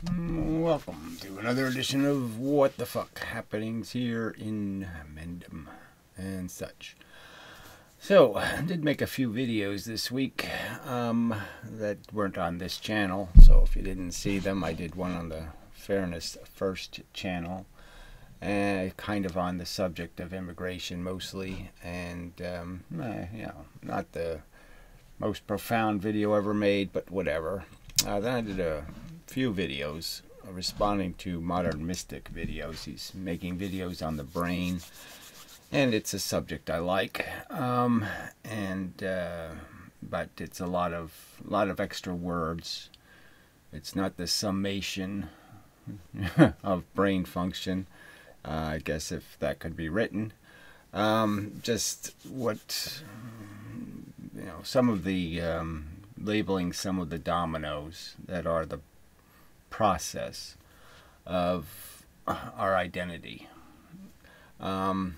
Welcome to another edition of What the Fuck Happenings here in Mendham and such. So, I did make a few videos this week that weren't on this channel, so if you didn't see them, I did one on the Fairness First channel, kind of on the subject of immigration mostly, and not the most profound video ever made, but whatever. Then I did a few videos responding to Modern Mystic videos. He's making videos on the brain, and it's a subject I like, but it's a lot of extra words. It's not the summation of brain function, I guess, if that could be written. Just what, some of the labeling some of the dominoes that are the process of our identity. And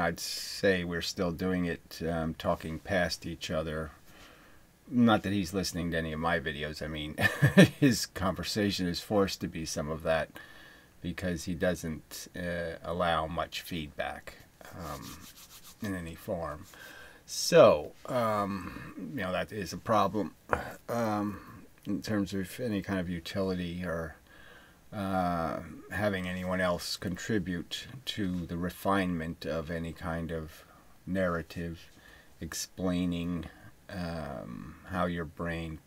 I'd say we're still doing it, talking past each other. Not that he's listening to any of my videos. I mean, his conversation is forced to be some of that because he doesn't allow much feedback in any form. So, that is a problem in terms of any kind of utility or having anyone else contribute to the refinement of any kind of narrative explaining how your brain,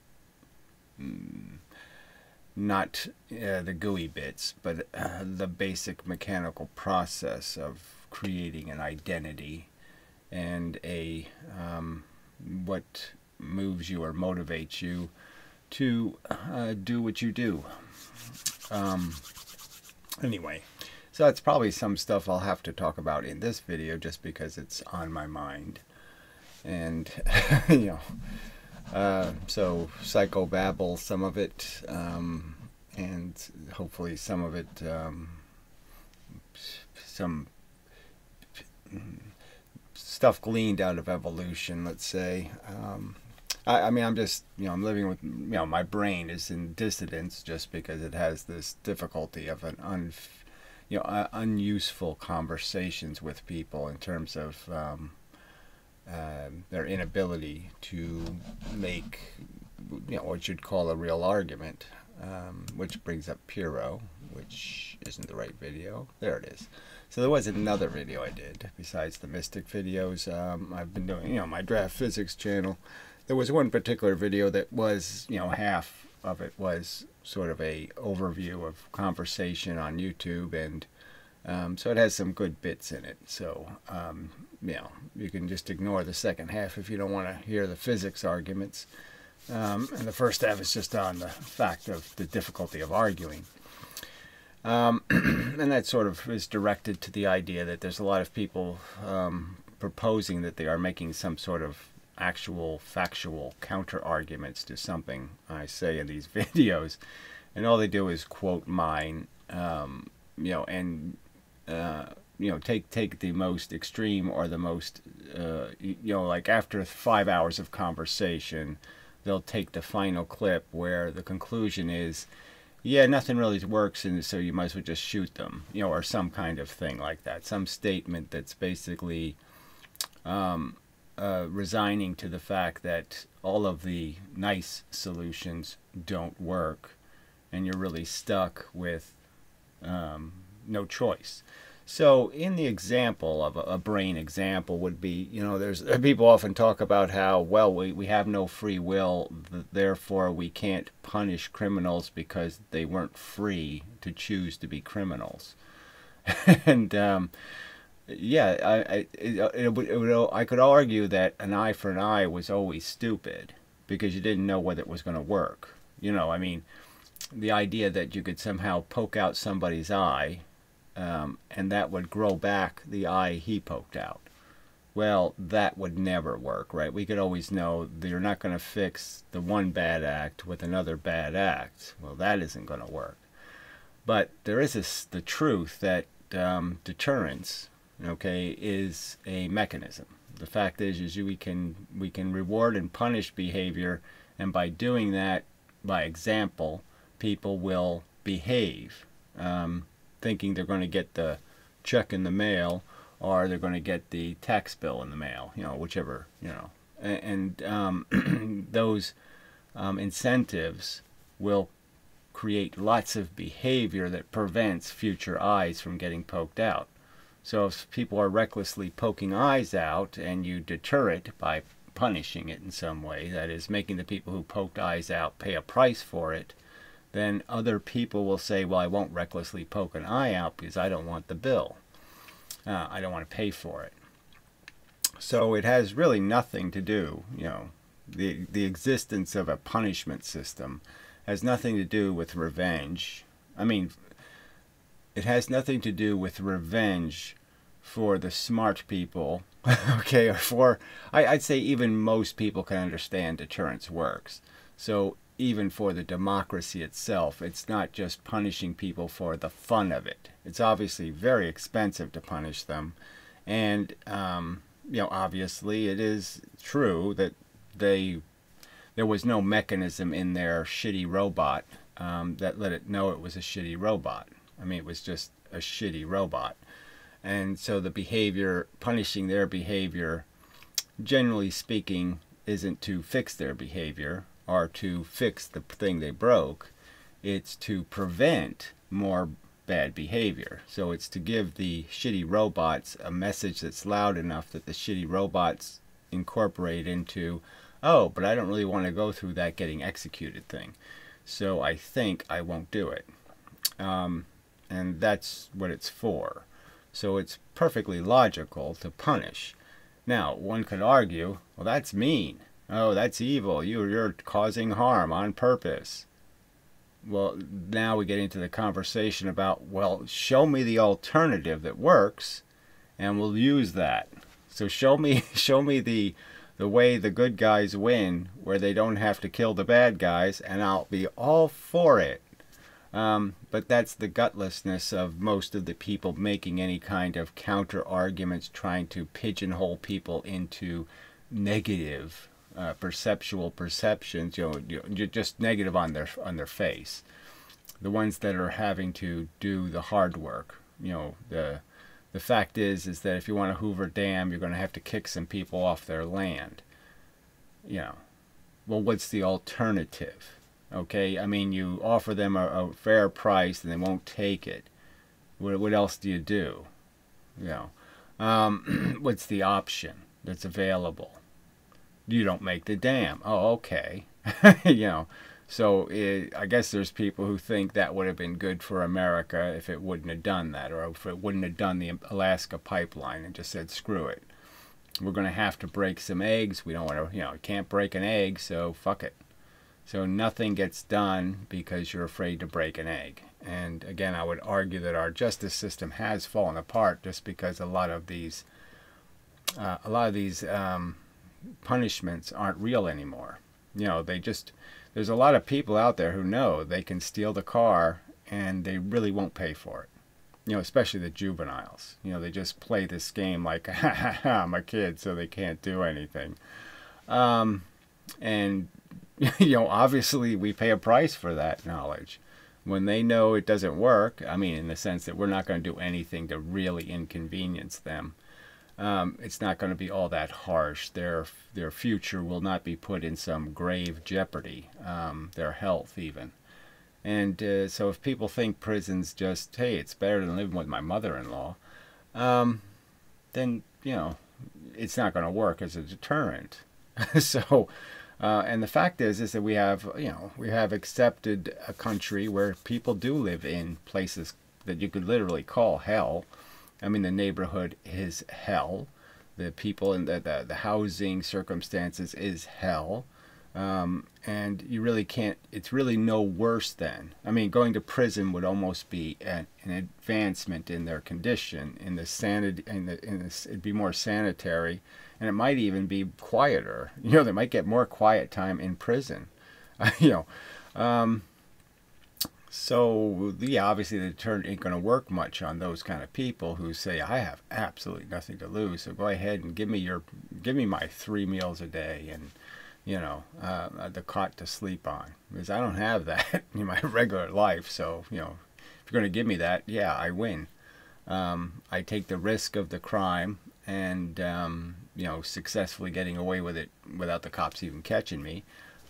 not the gooey bits, but the basic mechanical process of creating an identity and what moves you or motivates you to do what you do. Anyway, so that's probably some stuff I'll have to talk about in this video just because it's on my mind. And, so psychobabble, some of it, and hopefully some of it, some stuff gleaned out of evolution, let's say. I mean, I'm just, I'm living with, my brain is in dissidence just because it has this difficulty of an unuseful conversations with people in terms of their inability to make, what you'd call a real argument, which brings up Piro, which isn't the right video. There it is. So there was another video I did besides the Mystic videos. I've been doing, my Draft Physics channel. There was one particular video that was, half of it was sort of a overview of conversation on YouTube, and so it has some good bits in it. So, you can just ignore the second half if you don't want to hear the physics arguments. And the first half is just on the fact of the difficulty of arguing. And that sort of is directed to the idea that there's a lot of people proposing that they are making some sort of actual factual counter arguments to something I say in these videos, and all they do is quote mine, take the most extreme or the most, like after 5 hours of conversation, they'll take the final clip where the conclusion is, yeah, nothing really works, and so you might as well just shoot them, or some kind of thing like that. Some statement that's basically resigning to the fact that all of the nice solutions don't work, and you're really stuck with no choice. So in the example of a brain example would be, there's people often talk about how, well, we have no free will, therefore we can't punish criminals because they weren't free to choose to be criminals. And I could argue that an eye for an eye was always stupid because you didn't know whether it was going to work. I mean, the idea that you could somehow poke out somebody's eye, and that would grow back the eye he poked out. Well, that would never work, right? We could always know that you're not going to fix the one bad act with another bad act. Well, that isn't going to work. But there is the truth that deterrence, is a mechanism. The fact is we can reward and punish behavior, and by doing that, by example, people will behave, thinking they're going to get the check in the mail, or they're going to get the tax bill in the mail, whichever, and those incentives will create lots of behavior that prevents future eyes from getting poked out. So if people are recklessly poking eyes out and you deter it by punishing it in some way, that is, making the people who poked eyes out pay a price for it, then other people will say, well, I won't recklessly poke an eye out because I don't want the bill. I don't want to pay for it. So it has really nothing to do, the existence of a punishment system has nothing to do with revenge. I mean, it has nothing to do with revenge for the smart people, okay, or for, I'd say even most people can understand deterrence works. So even for the democracy itself, it's not just punishing people for the fun of it. It's obviously very expensive to punish them. And, obviously it is true that there was no mechanism in their shitty robot that let it know it was a shitty robot. I mean, it was just a shitty robot. And so the behavior, punishing their behavior, generally speaking, isn't to fix their behavior or to fix the thing they broke. It's to prevent more bad behavior. So it's to give the shitty robots a message that's loud enough that the shitty robots incorporate into, oh, but I don't really want to go through that getting executed thing. So I think I won't do it. And that's what it's for. So it's perfectly logical to punish. Now, one could argue, well, that's mean. Oh, that's evil. You're causing harm on purpose. Well, now we get into the conversation about, well, show me the alternative that works, and we'll use that. So show me the way the good guys win, where they don't have to kill the bad guys, and I'll be all for it. But that's the gutlessness of most of the people making any kind of counter arguments, trying to pigeonhole people into negative perceptual perceptions, just negative on their face. The ones that are having to do the hard work, the fact is that if you want to Hoover Dam, you're going to have to kick some people off their land. Well, what's the alternative? Okay, I mean, you offer them a fair price and they won't take it. What else do you do? What's the option that's available? You don't make the dam. Oh, okay. So I guess there's people who think that would have been good for America if it wouldn't have done that, or if it wouldn't have done the Alaska pipeline and just said, screw it. We're going to have to break some eggs. We don't want to, you can't break an egg, so fuck it. So nothing gets done because you're afraid to break an egg. And again, I would argue that our justice system has fallen apart just because a lot of these punishments aren't real anymore. There's a lot of people out there who know they can steal the car and they really won't pay for it. Especially the juveniles. They just play this game like, ha ha ha, I'm a kid, so they can't do anything. And obviously we pay a price for that knowledge. When they know it doesn't work, I mean, in the sense that we're not going to do anything to really inconvenience them, it's not going to be all that harsh. Their future will not be put in some grave jeopardy, their health even. And so if people think prison's just, hey, it's better than living with my mother-in-law, then, it's not going to work as a deterrent. So, and the fact is that we have accepted a country where people do live in places that you could literally call hell. I mean, the neighborhood is hell. The people in the housing circumstances is hell. And you really can't, it's really no worse than. I mean, going to prison would almost be an advancement in their condition, in the sanity, it'd be more sanitary, and it might even be quieter. They might get more quiet time in prison. So, yeah, obviously the deterrent ain't going to work much on those kind of people who say, I have absolutely nothing to lose, so go ahead and give me my 3 meals a day and the cot to sleep on, because I don't have that in my regular life. So, if you're going to give me that, yeah, I win. I take the risk of the crime and, successfully getting away with it without the cops even catching me.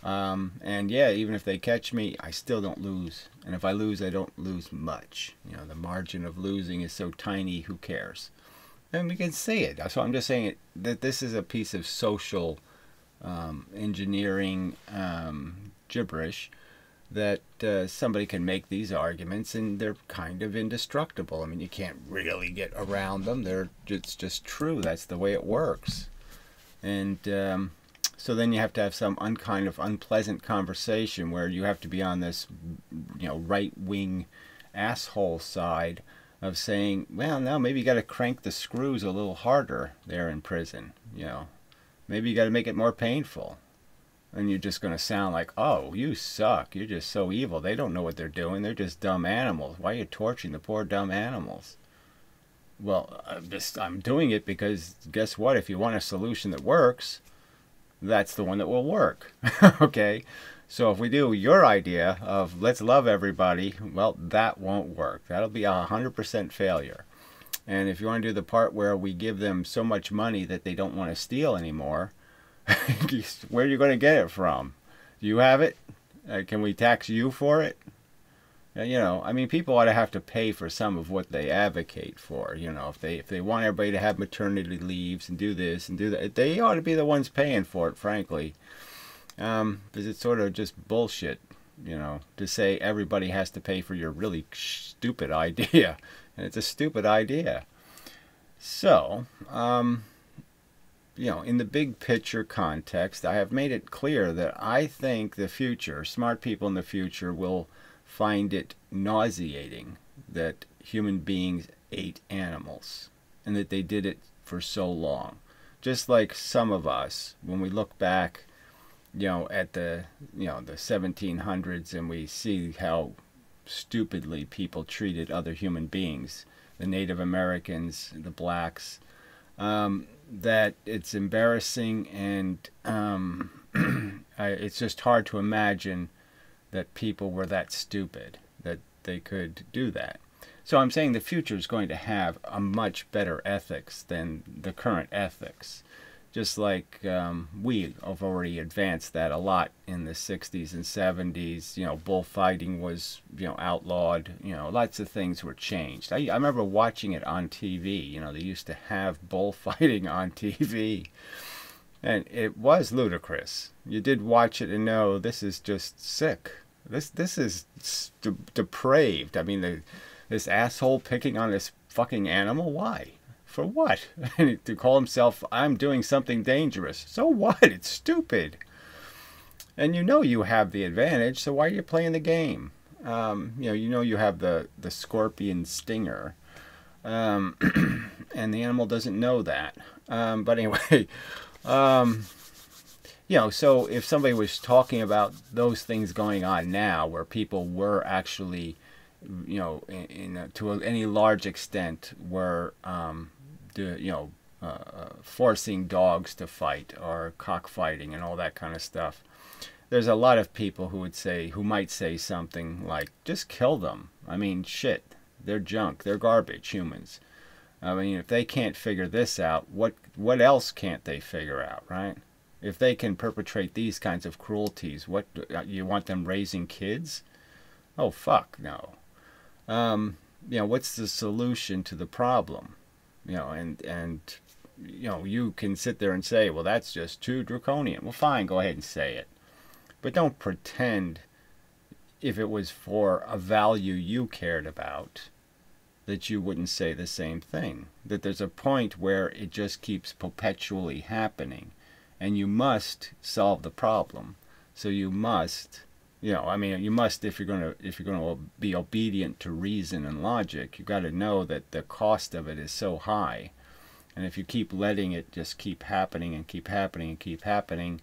And yeah, even if they catch me, I still don't lose. And if I lose, I don't lose much. The margin of losing is so tiny, who cares? And we can see it. So I'm just saying that this is a piece of social engineering gibberish that somebody can make these arguments, and they're kind of indestructible. I mean, you can't really get around them. It's just true. That's the way it works. And so then you have to have some kind of unpleasant conversation where you have to be on this, right-wing asshole side of saying, well, no, maybe you got to crank the screws a little harder there in prison. Maybe you got to make it more painful. And you're just going to sound like, oh, you suck. You're just so evil. They don't know what they're doing. They're just dumb animals. Why are you torturing the poor dumb animals? Well, I'm doing it because guess what? If you want a solution that works, that's the one that will work. Okay? So if we do your idea of let's love everybody, well, that won't work. That'll be 100% failure. And if you want to do the part where we give them so much money that they don't want to steal anymore, where are you going to get it from? Do you have it? Can we tax you for it? I mean, people ought to have to pay for some of what they advocate for. If they want everybody to have maternity leaves and do this and do that, they ought to be the ones paying for it, frankly. Because it's sort of just bullshit, to say everybody has to pay for your really stupid idea. And it's a stupid idea. So, in the big picture context, I have made it clear that I think the future, smart people in the future, will find it nauseating that human beings ate animals and that they did it for so long. Just like some of us, when we look back, at the 1700s, and we see how stupidly people treated other human beings, the Native Americans, the blacks, that it's embarrassing, and it's just hard to imagine that people were that stupid that they could do that. So I'm saying the future is going to have a much better ethics than the current ethics. Just like we have already advanced that a lot in the 60s and 70s. Bullfighting was, outlawed. Lots of things were changed. I remember watching it on TV. They used to have bullfighting on TV. And it was ludicrous. You did watch it and know this is just sick. This is depraved. I mean, this asshole picking on this fucking animal? Why? For what? To call himself, I'm doing something dangerous. So what? It's stupid. And you have the advantage, so why are you playing the game? You have the scorpion stinger. And the animal doesn't know that. But anyway, so if somebody was talking about those things going on now, where people were actually, to any large extent, were forcing dogs to fight or cockfighting and all that kind of stuff. There's a lot of people who might say something like, just kill them. I mean, shit, they're junk, they're garbage, humans. I mean, if they can't figure this out, what else can't they figure out, right? If they can perpetrate these kinds of cruelties, what, you want them raising kids? Oh, fuck, no. What's the solution to the problem? You can sit there and say, well, that's just too draconian. Well, fine, go ahead and say it. But don't pretend, if it was for a value you cared about, that you wouldn't say the same thing. That there's a point where it just keeps perpetually happening, and you must solve the problem. So you must, you must, if you're going to be obedient to reason and logic, you got to know that the cost of it is so high. And if you keep letting it just keep happening and keep happening and keep happening,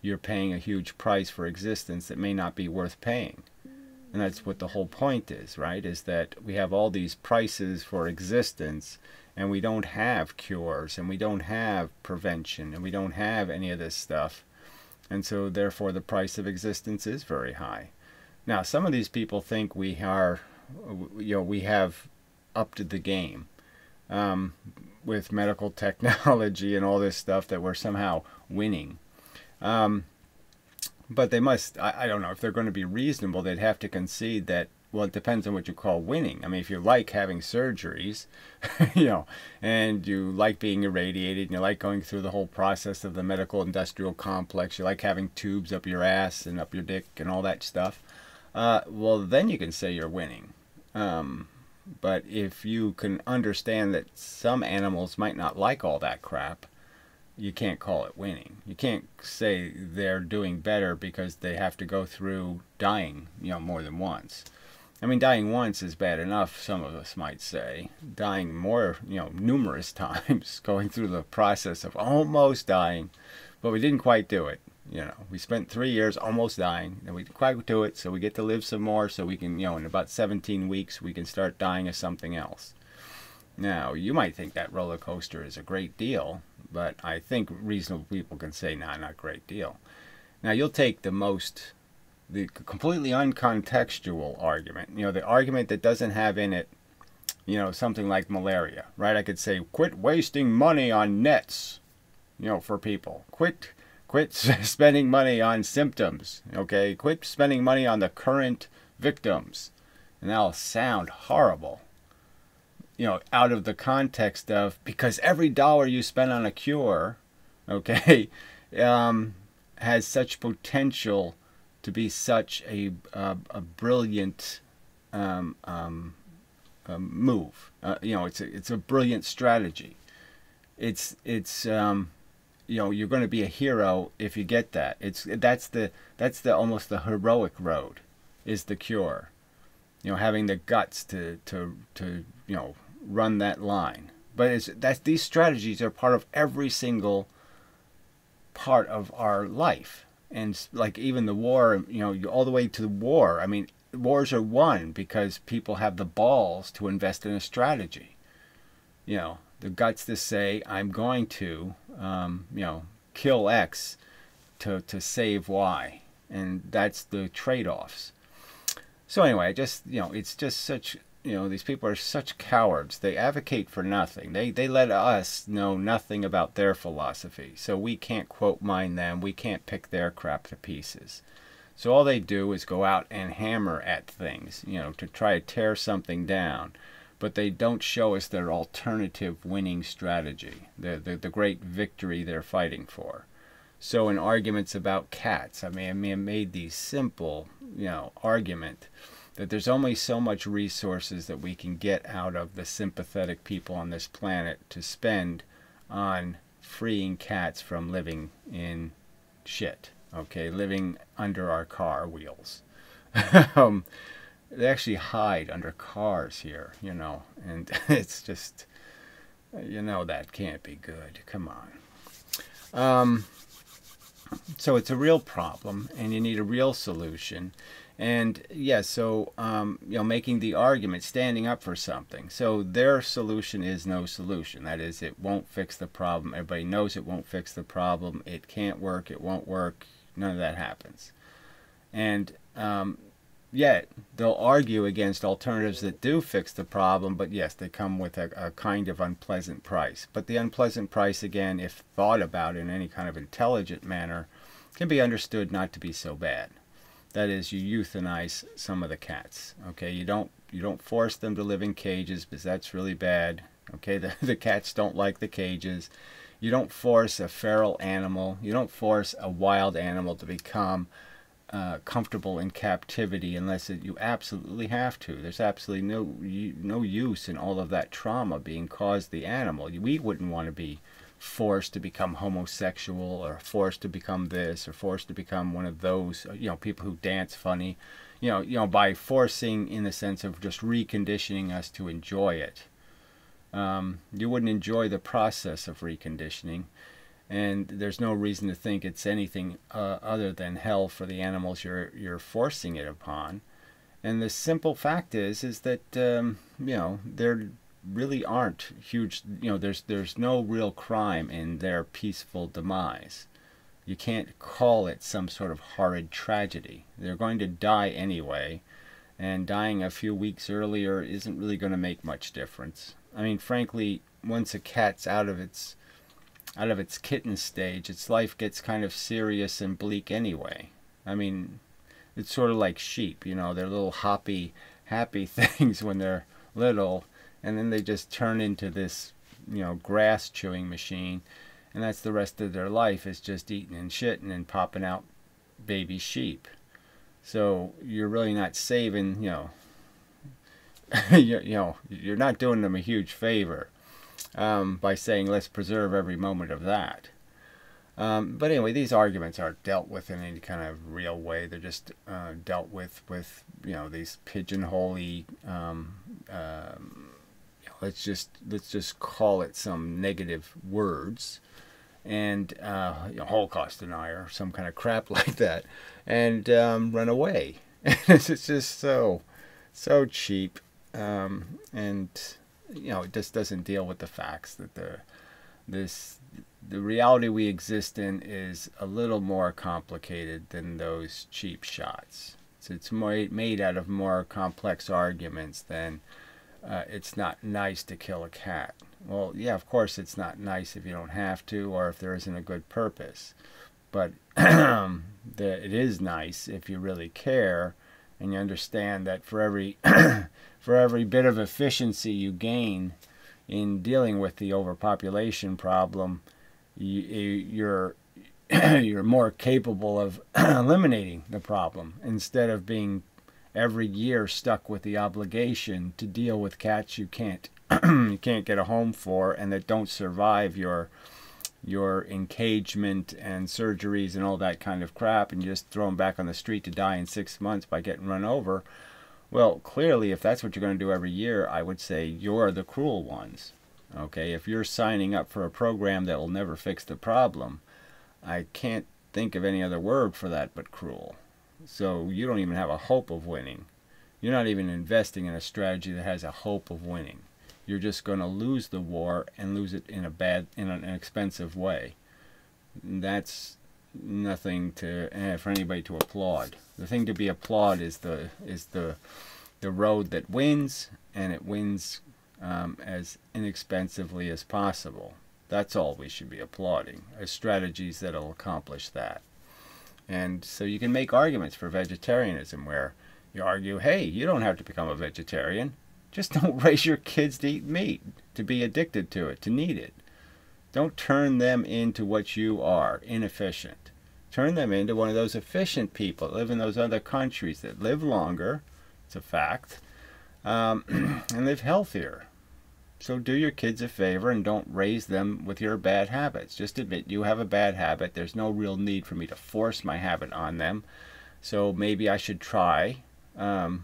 you're paying a huge price for existence that may not be worth paying. And that's what the whole point is, right? Is that we have all these prices for existence, and we don't have cures, and we don't have prevention, and we don't have any of this stuff. And so therefore the price of existence is very high. Now, some of these people think we are, we have upped the game with medical technology and all this stuff, that we're somehow winning. But they must, I don't know, if they're going to be reasonable, they'd have to concede that, well, it depends on what you call winning. I mean, if you like having surgeries, and you like being irradiated, and you like going through the whole process of the medical industrial complex, you like having tubes up your ass and up your dick and all that stuff, well, then you can say you're winning. But if you can understand that some animals might not like all that crap, you can't call it winning. You can't say they're doing better because they have to go through dying, more than once. I mean, dying once is bad enough, some of us might say. Dying more, numerous times, going through the process of almost dying, but we didn't quite do it. We spent 3 years almost dying, and we didn't quite do it, so we get to live some more, so we can, in about 17 weeks, we can start dying of something else. Now, you might think that roller coaster is a great deal, but I think reasonable people can say, nah, not a great deal. Now, you'll take the completely uncontextual argument, the argument that doesn't have in it, something like malaria, right? I could say, quit wasting money on nets, for people. Quit spending money on symptoms, okay? Quit spending money on the current victims. And that'll sound horrible, out of the context of, because every dollar you spend on a cure, okay, has such potential to be such a brilliant move. It's a brilliant strategy. It's you're going to be a hero if you get that. That's the almost the heroic road, is the cure. Having the guts to run that line. But these strategies are part of every single part of our life. And like even the war, all the way to the war. I mean, wars are won because people have the balls to invest in a strategy. The guts to say, I'm going to, kill X to save Y. And that's the trade-offs. So anyway, it's just such, these people are such cowards. They advocate for nothing. They let us know nothing about their philosophy. So we can't quote mine them. We can't pick their crap to pieces. So all they do is go out and hammer at things, to try to tear something down. But they don't show us their alternative winning strategy, the great victory they're fighting for. So in arguments about cats, I made these simple, argument that there's only so much resources that we can get out of the sympathetic people on this planet to spend on freeing cats from living in shit, okay, living under our car wheels. They actually hide under cars here, and it's just, that can't be good. Come on. So it's a real problem, and you need a real solution. And yes, so making the argument, standing up for something. So their solution is no solution. That is, it won't fix the problem. Everybody knows it won't fix the problem. It can't work. It won't work. None of that happens. And yet they'll argue against alternatives that do fix the problem. But yes, they come with a kind of unpleasant price. But the unpleasant price, again, if thought about in any kind of intelligent manner, can be understood not to be so bad. That is, you euthanize some of the cats. Okay, you don't force them to live in cages, because that's really bad. Okay, the cats don't like the cages. You don't force a feral animal. You don't force a wild animal to become comfortable in captivity unless you absolutely have to. There's absolutely no use in all of that trauma being caused the animal. We wouldn't want to be forced to become homosexual, or forced to become this, or forced to become one of those, people who dance funny, by forcing, in the sense of just reconditioning us to enjoy it. You wouldn't enjoy the process of reconditioning, and there's no reason to think it's anything other than hell for the animals you're forcing it upon. And the simple fact is that they're really aren't huge, there's no real crime in their peaceful demise. You can't call it some sort of horrid tragedy. They're going to die anyway, and dying a few weeks earlier isn't really going to make much difference. I mean, frankly, once a cat's out of its kitten stage, its life gets kind of serious and bleak anyway. I mean, it's sort of like sheep, you know, they're little happy things when they're little, and then they just turn into this, you know, grass chewing machine, and that's the rest of their life, is just eating and shitting and popping out baby sheep. So you're really not saving, you know, you're not doing them a huge favor by saying let's preserve every moment of that. But anyway, these arguments aren't dealt with in any kind of real way. They're just dealt with you know, these pigeonholey, let's just call it some negative words, and you know, Holocaust denier, some kind of crap like that, and run away. It's just so cheap, and you know, it just doesn't deal with the facts that the reality we exist in is a little more complicated than those cheap shots. So it's made out of more complex arguments than it's not nice to kill a cat. Well, yeah, of course it's not nice if you don't have to, or if there isn't a good purpose. But it is nice if you really care, and you understand that for every for every bit of efficiency you gain in dealing with the overpopulation problem, you're more capable of eliminating the problem, instead of being every year stuck with the obligation to deal with cats you can't get a home for, and that don't survive your encagement and surgeries and all that kind of crap, and you just throw them back on the street to die in 6 months by getting run over. Well, clearly, if that's what you're going to do every year, I would say you're the cruel ones. Okay, if you're signing up for a program that will never fix the problem, I can't think of any other word for that but cruel. So you don't even have a hope of winning. You're not even investing in a strategy that has a hope of winning. You're just going to lose the war, and lose it in an expensive way. That's nothing for anybody to applaud. The thing to be applauded is the road that wins, and it wins as inexpensively as possible. That's all we should be applauding, are strategies that will accomplish that. And so you can make arguments for vegetarianism, where you argue, hey, you don't have to become a vegetarian. Just don't raise your kids to eat meat, to be addicted to it, to need it. Don't turn them into what you are, inefficient. Turn them into one of those efficient people that live in those other countries, that live longer, it's a fact, and live healthier. So do your kids a favor and don't raise them with your bad habits. Just admit you have a bad habit. There's no real need for me to force my habit on them. So maybe I should try, you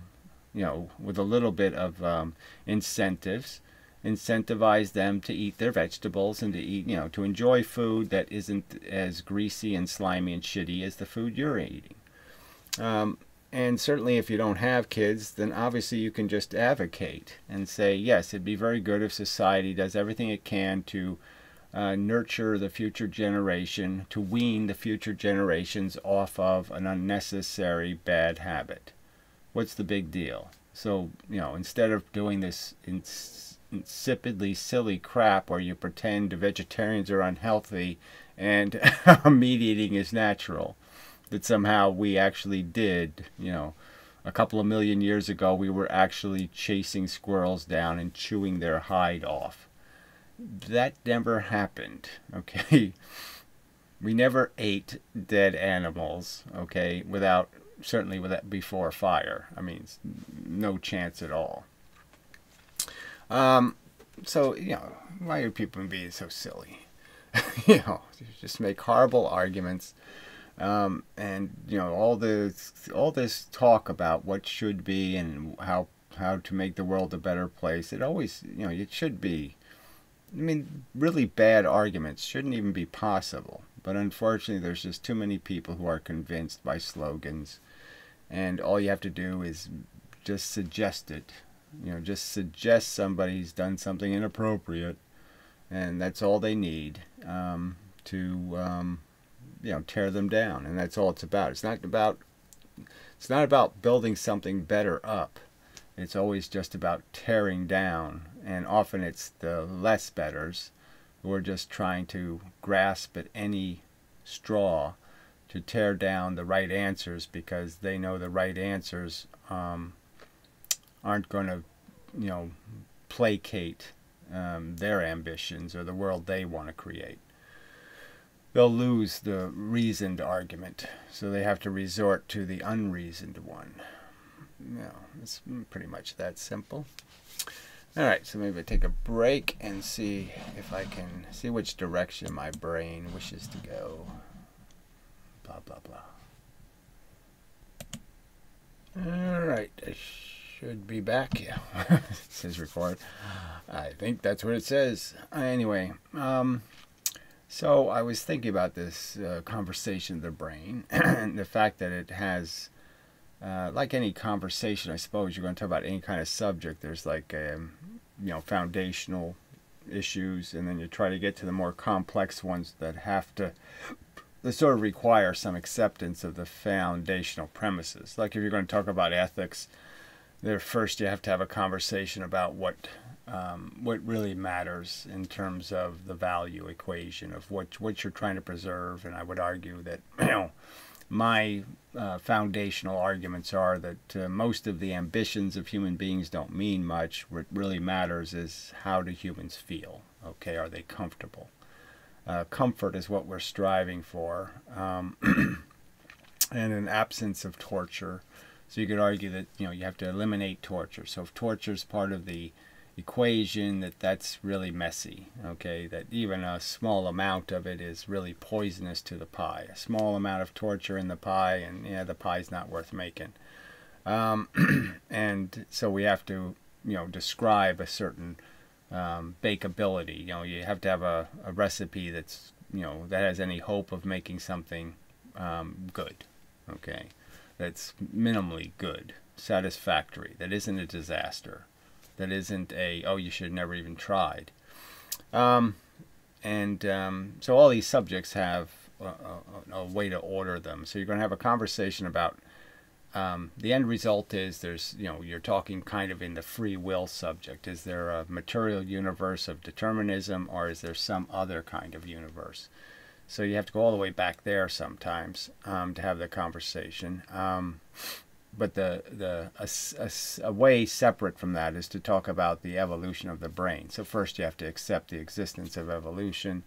know, with a little bit of incentives, incentivize them to eat their vegetables, and to eat, you know, to enjoy food that isn't as greasy and slimy and shitty as the food you're eating. And certainly if you don't have kids, then obviously you can just advocate and say, yes, it'd be very good if society does everything it can to nurture the future generation, to wean the future generations off of an unnecessary bad habit. What's the big deal? So, you know, instead of doing this insipidly silly crap where you pretend vegetarians are unhealthy and meat eating is natural, that somehow we actually did, you know, a couple of million years ago, we were actually chasing squirrels down and chewing their hide off. That never happened, okay? We never ate dead animals, okay, certainly before fire. I mean, no chance at all. So, you know, why are people being so silly? You know, just make horrible arguments. And you know, all this talk about what should be and how to make the world a better place, it always, you know, it should be, I mean, really bad arguments shouldn't even be possible. But unfortunately, there's just too many people who are convinced by slogans, and all you have to do is just suggest it. You know, just suggest somebody's done something inappropriate, and that's all they need to tear them down. And that's all it's about. It's not about building something better up. It's always just about tearing down, and often it's the less betters who are just trying to grasp at any straw to tear down the right answers, because they know the right answers aren't going to, placate their ambitions or the world they want to create. They'll lose the reasoned argument, so they have to resort to the unreasoned one. It's pretty much that simple. Alright, so maybe I take a break and see if I can see which direction my brain wishes to go. Blah, blah, blah. Alright, I should be back. Yeah, it says record. I think that's what it says. Anyway, so I was thinking about this conversation of the brain and the fact that it has, like any conversation, I suppose, you're going to talk about any kind of subject. There's like, foundational issues, and then you try to get to the more complex ones that sort of require some acceptance of the foundational premises. Like if you're going to talk about ethics, first you have to have a conversation about what really matters in terms of the value equation of what you're trying to preserve. And I would argue that my foundational arguments are that most of the ambitions of human beings don't mean much. What really matters is, how do humans feel? Okay, are they comfortable? Comfort is what we're striving for, and an absence of torture. So you could argue that you have to eliminate torture. So if torture is part of the equation, that's really messy. Okay, that even a small amount of it is really poisonous to the pie. A small amount of torture in the pie, and the pie's not worth making. And so we have to describe a certain bakeability. You have to have a recipe that's that has any hope of making something good. Okay, that's minimally good, satisfactory, that isn't a disaster, that isn't you should have never even tried. So all these subjects have a way to order them. So you're going to have a conversation about the end result is you're talking kind of in the free will subject. Is there a material universe of determinism, or is there some other kind of universe? So you have to go all the way back there sometimes to have the conversation. But a way separate from that is to talk about the evolution of the brain. So first you have to accept the existence of evolution,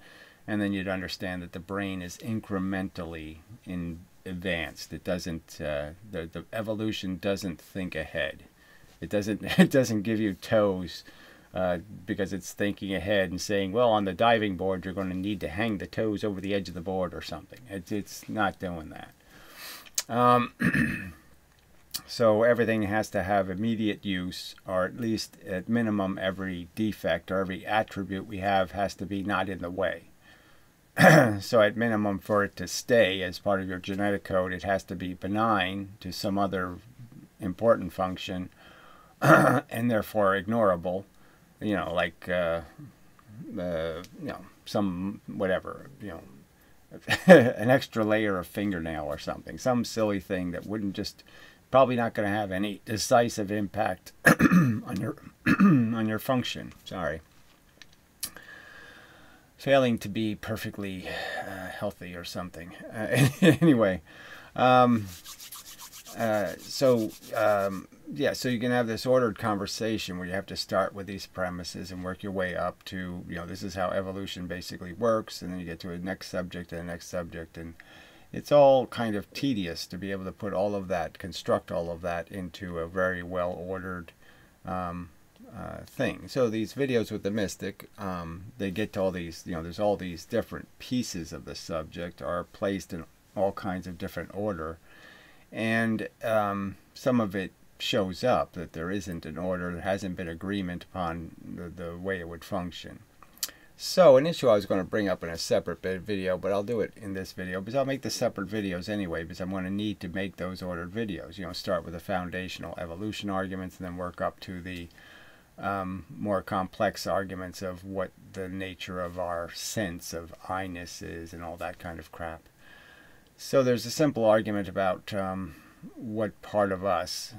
and then you'd understand that the brain is incrementally advanced. It doesn't. The evolution doesn't think ahead. It doesn't give you toes because it's thinking ahead and saying, well, on the diving board you're going to need to hang the toes over the edge of the board or something. It's not doing that. So everything has to have immediate use, or at least at minimum every defect or every attribute we have has to be not in the way. So at minimum, for it to stay as part of your genetic code, it has to be benign to some other important function and therefore ignorable, like some whatever, an extra layer of fingernail or something, some silly thing that wouldn't probably not going to have any decisive impact on your function. Sorry. Failing to be perfectly healthy or something. Anyway, so you can have this ordered conversation where you have to start with these premises and work your way up to, this is how evolution basically works, and then you get to a next subject and the next subject, and it's all kind of tedious to be able to put all of that, construct all of that into a very well ordered thing. So these videos with the mystic, they get to all these, there's all these different pieces of the subject are placed in all kinds of different order, and some of it shows up that there isn't an order, there hasn't been agreement upon the way it would function. So an issue I was going to bring up in a separate video, but I'll do it in this video because I'll make the separate videos anyway, because I'm going to need to make those ordered videos. Start with the foundational evolution arguments and then work up to the more complex arguments of what the nature of our sense of I-ness is and all that kind of crap. So there's a simple argument about what part of us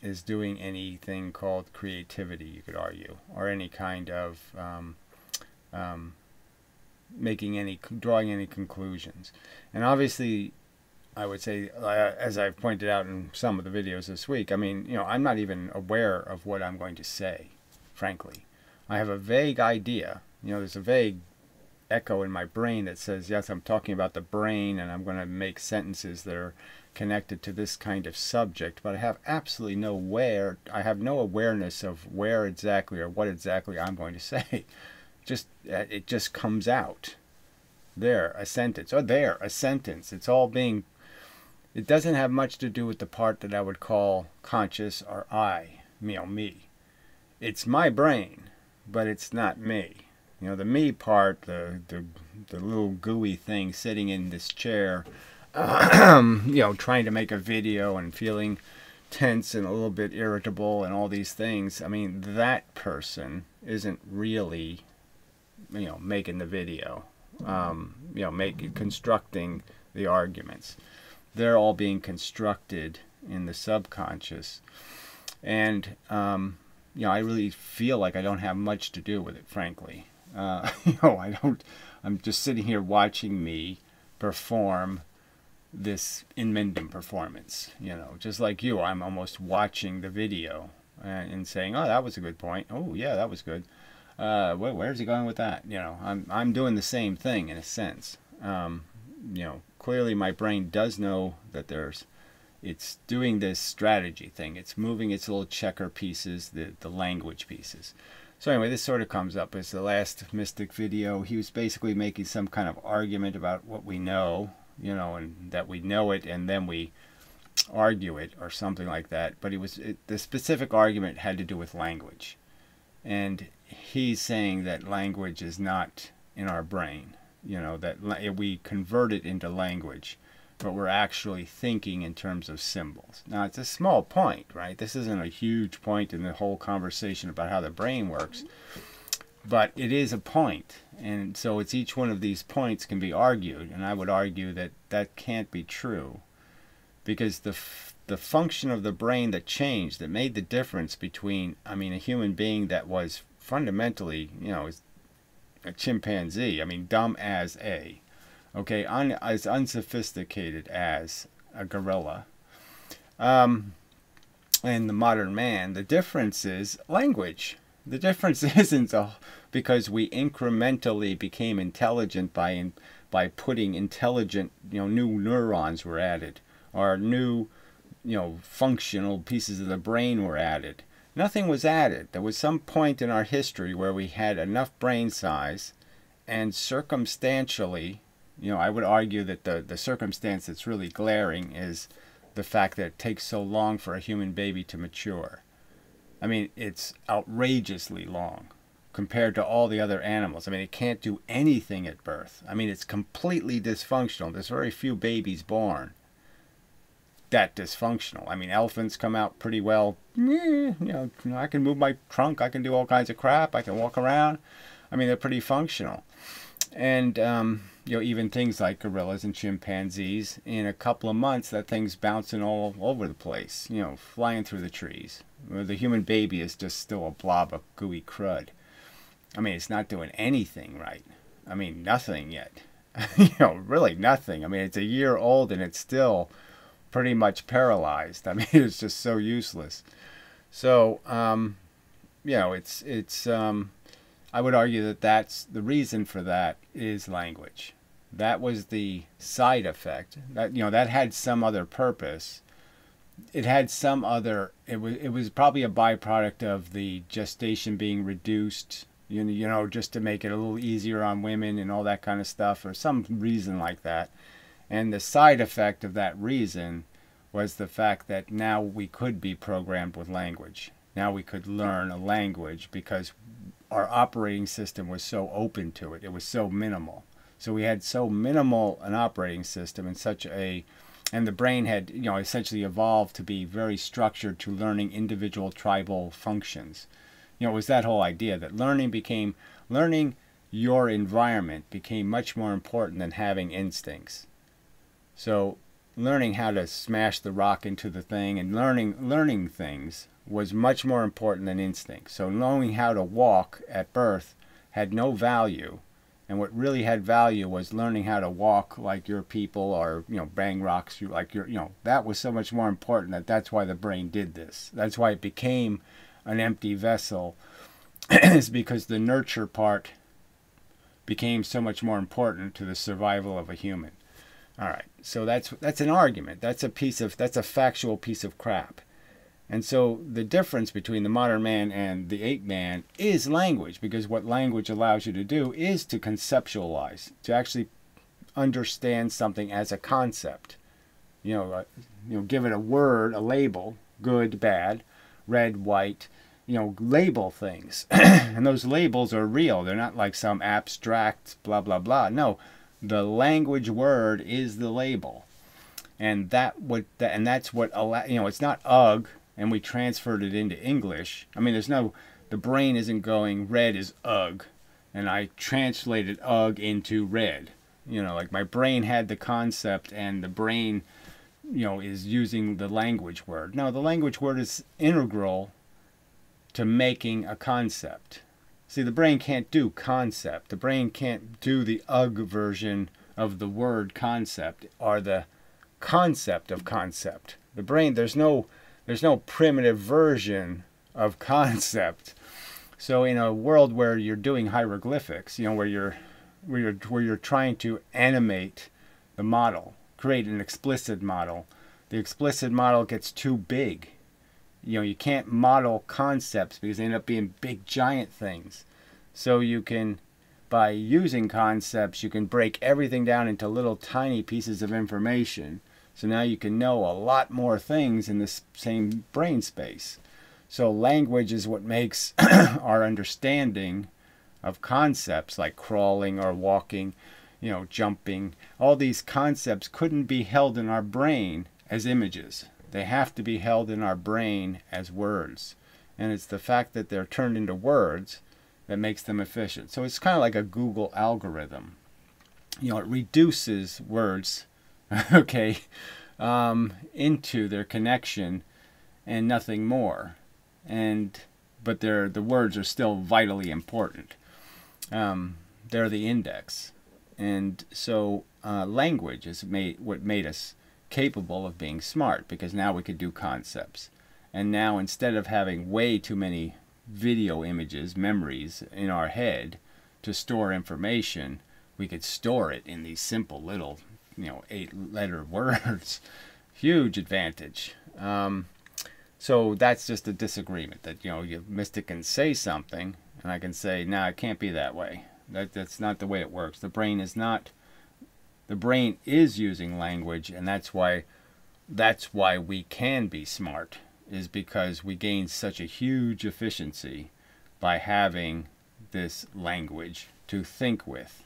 is doing anything called creativity, you could argue, or any kind of drawing any conclusions. And obviously, I would say, as I've pointed out in some of the videos this week, I mean, I'm not even aware of what I'm going to say, frankly. I have a vague idea. There's a vague echo in my brain that says, yes, I'm talking about the brain, and I'm going to make sentences that are connected to this kind of subject, but I have absolutely no awareness of where exactly or what exactly I'm going to say. It just comes out. There, a sentence, or there, a sentence. It doesn't have much to do with the part that I would call conscious or me. It's my brain, but it's not me. The me part, the little gooey thing sitting in this chair, trying to make a video and feeling tense and a little bit irritable and all these things. I mean, that person isn't really, making the video, constructing the arguments. They're all being constructed in the subconscious. And, I really feel like I don't have much to do with it, frankly. I'm just sitting here watching me perform this inmendham performance, just like you. I'm almost watching the video and saying, oh, that was a good point. Oh, yeah, that was good. Where's he going with that? I'm doing the same thing in a sense. Clearly my brain does know that it's doing this strategy thing. It's moving its little checker pieces, the language pieces. So anyway, this sort of comes up as the last Mystic video. He was basically making some kind of argument about what we know, and that we know it and then we argue it or something like that. But the specific argument had to do with language. And he's saying that language is not in our brain, that we convert it into language, but we're actually thinking in terms of symbols. Now, it's a small point, right? This isn't a huge point in the whole conversation about how the brain works, but it is a point. And so it's each one of these points can be argued, and I would argue that that can't be true, because the function of the brain that changed, that made the difference between, a human being that was fundamentally, a chimpanzee, dumb as a, okay, as unsophisticated as a gorilla, and the modern man. The difference is language. The difference isn't because we incrementally became intelligent by putting intelligent, new neurons were added, or new, functional pieces of the brain were added. Nothing was added. There was some point in our history where we had enough brain size, and circumstantially, I would argue that the circumstance that's really glaring is the fact that it takes so long for a human baby to mature. It's outrageously long compared to all the other animals. It can't do anything at birth. It's completely dysfunctional. There's very few babies born that dysfunctional. Elephants come out pretty well. I can move my trunk. I can do all kinds of crap. I can walk around. They're pretty functional. And, even things like gorillas and chimpanzees, in a couple of months, that thing's bouncing all over the place, flying through the trees. The human baby is just still a blob of gooey crud. It's not doing anything right. Nothing yet. Really nothing. It's a year old and it's still pretty much paralyzed. It's just so useless. So, I would argue that that's the reason for that is language. That was the side effect. That had some other purpose. It had some other. It was probably a byproduct of the gestation being reduced. Just to make it a little easier on women and all that kind of stuff, or some reason like that. And the side effect of that reason was the fact that now we could be programmed with language. Now we could learn a language because our operating system was so open to it. It was so minimal. So we had so minimal an operating system and the brain had, essentially evolved to be very structured to learning individual tribal functions. It was that whole idea that learning your environment became much more important than having instincts. So learning how to smash the rock into the thing and learning things was much more important than instinct. So knowing how to walk at birth had no value, and what really had value was learning how to walk like your people, or bang rocks like your that was so much more important. That's why the brain did this. That's why it became an empty vessel. Is because the nurture part became so much more important to the survival of a human. All right, so that's an argument. That's a factual piece of crap. And so the difference between the modern man and the ape man is language, because what language allows you to do is to conceptualize, to actually understand something as a concept. Give it a word, a label, good, bad, red, white. Label things. And those labels are real. They're not like some abstract blah blah blah. No, the language word is the label, and that's what it's not ugh, and we transferred it into English. I mean, the brain isn't going red is ugh, and I translated ugh into red. Like my brain had the concept, and the brain is using the language word. No, the language word is integral to making a concept. See, the brain can't do concept. The brain can't do the ugh version of the word concept, or the concept of concept. The brain, there's no primitive version of concept. So in a world where you're doing hieroglyphics, where you're trying to animate the model, create an explicit model, the explicit model gets too big. You can't model concepts because they end up being big giant things. So you can, by using concepts, you can break everything down into little tiny pieces of information. So now you can know a lot more things in the same brain space. So language is what makes our understanding of concepts like crawling or walking, jumping. All these concepts couldn't be held in our brain as images. They have to be held in our brain as words. And it's the fact that they're turned into words that makes them efficient. So it's kind of like a Google algorithm. It reduces words, okay, into their connection and nothing more. But the words are still vitally important. They're the index. And so language is what made us capable of being smart, because now we could do concepts. And now, instead of having way too many video images, memories in our head to store information, we could store it in these simple little 8-letter words. Huge advantage. So that's just a disagreement, that Mystic can say something and I can say, nah, it can't be that way. That's not the way it works. The brain is not. The brain is using language, and that's why we can be smart, is because we gain such a huge efficiency by having this language to think with.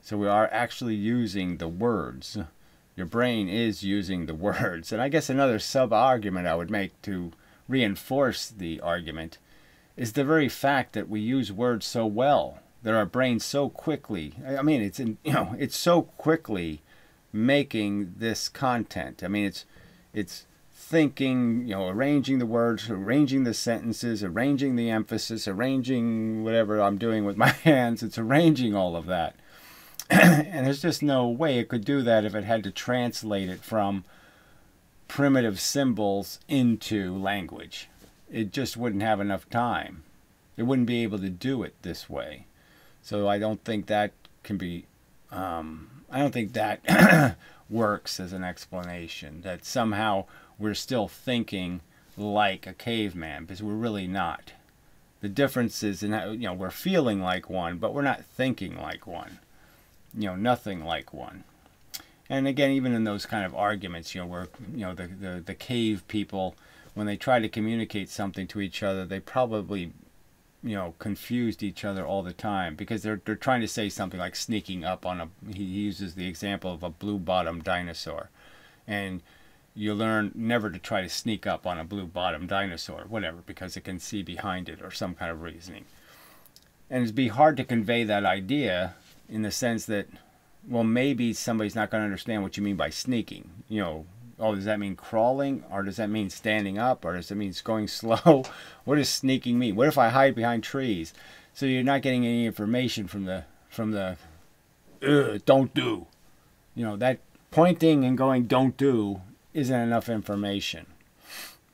So we are actually using the words. Your brain is using the words. And I guess another sub-argument I would make to reinforce the argument is the very fact that we use words so well, that our brain so quickly, it's so quickly making this content. I mean, it's thinking, arranging the words, arranging the sentences, arranging the emphasis, arranging whatever I'm doing with my hands. It's arranging all of that. And there's just no way it could do that if it had to translate it from primitive symbols into language. It just wouldn't have enough time. It wouldn't be able to do it this way. So I don't think that can be, I don't think that works as an explanation, that somehow we're still thinking like a caveman, because we're really not. The difference is in how, we're feeling like one, but we're not thinking like one. Nothing like one. And again, even in those kind of arguments, where, the cave people, when they try to communicate something to each other, they probably confused each other all the time, because they're trying to say something like sneaking up on a, he uses the example of a blue-bottomed dinosaur, and you learn never to try to sneak up on a blue-bottomed dinosaur, whatever, because it can see behind it, or some kind of reasoning. And it'd be hard to convey that idea in the sense that well, maybe somebody's not going to understand what you mean by sneaking. You know, oh, does that mean crawling, or does that mean standing up, or does it mean going slow? What does sneaking mean? What if I hide behind trees? So you're not getting any information from the don't do. You know, that pointing and going don't do isn't enough information.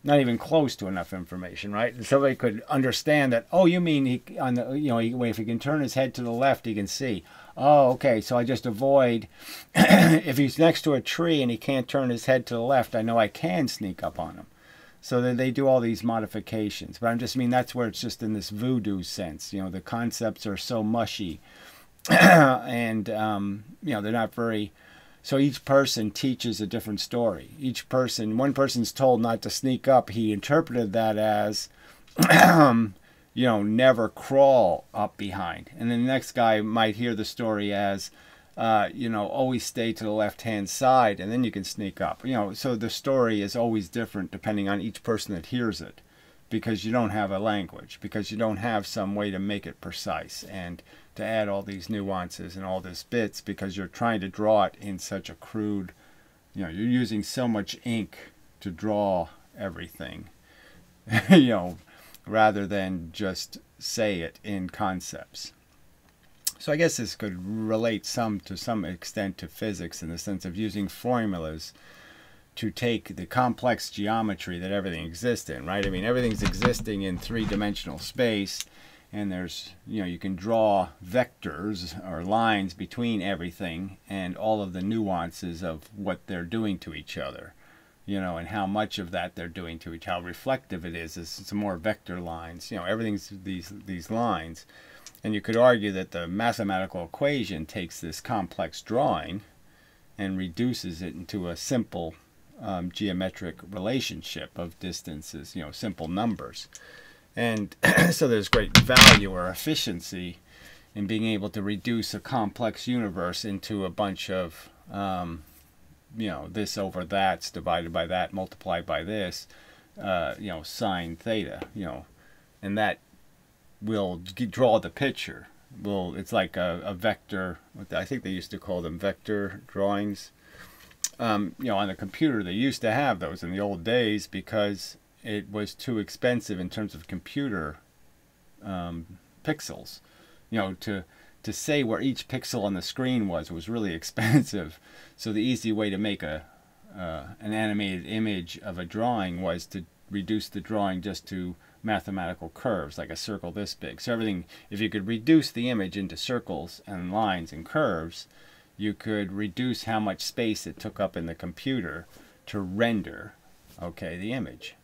Not even close to enough information, right? Somebody could understand that. Oh, you mean he on the if he can turn his head to the left, he can see. Oh, okay. So I just avoid if he's next to a tree and he can't turn his head to the left. I know I can sneak up on him. So then they do all these modifications. But I just mean that's where it's just in this voodoo sense. You know, the concepts are so mushy, and they're not very. So each person teaches a different story. One person's told not to sneak up. He interpreted that as, never crawl up behind. And then the next guy might hear the story as, always stay to the left-hand side, and then you can sneak up. So the story is always different depending on each person that hears it, because you don't have a language, because you don't have some way to make it precise and to add all these nuances and all these bits, because you're trying to draw it in such a crude, you're using so much ink to draw everything, rather than just say it in concepts. So I guess this could relate to some extent to physics, in the sense of using formulas to take the complex geometry that everything exists in, right? I mean, everything's existing in three-dimensional space, and there's, you can draw vectors or lines between everything and all of the nuances of what they're doing to each other, and how much of that they're doing to each other, how reflective it is some more vector lines. Everything's these lines. And you could argue that the mathematical equation takes this complex drawing and reduces it into a simple geometric relationship of distances, simple numbers. And so there's great value or efficiency in being able to reduce a complex universe into a bunch of, this over that's divided by that, multiplied by this, sine theta, and that will draw the picture. It's like a vector. I think they used to call them vector drawings. On the computer, they used to have those in the old days because it was too expensive in terms of computer pixels. To say where each pixel on the screen was really expensive. So the easy way to make an animated image of a drawing was to reduce the drawing just to mathematical curves, like a circle this big. So everything, if you could reduce the image into circles and lines and curves, you could reduce how much space it took up in the computer to render, the image.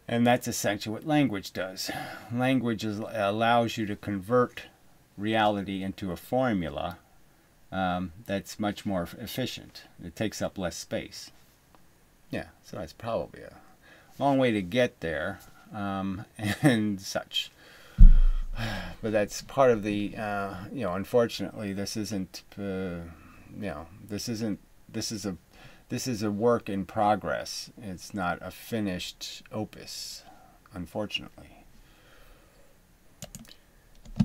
And that's essentially what language does. Language allows you to convert reality into a formula that's much more efficient. It takes up less space. Yeah, so that's probably a long way to get there, and such. But that's part of the, unfortunately, this isn't, this is a work in progress. It's not a finished opus, unfortunately.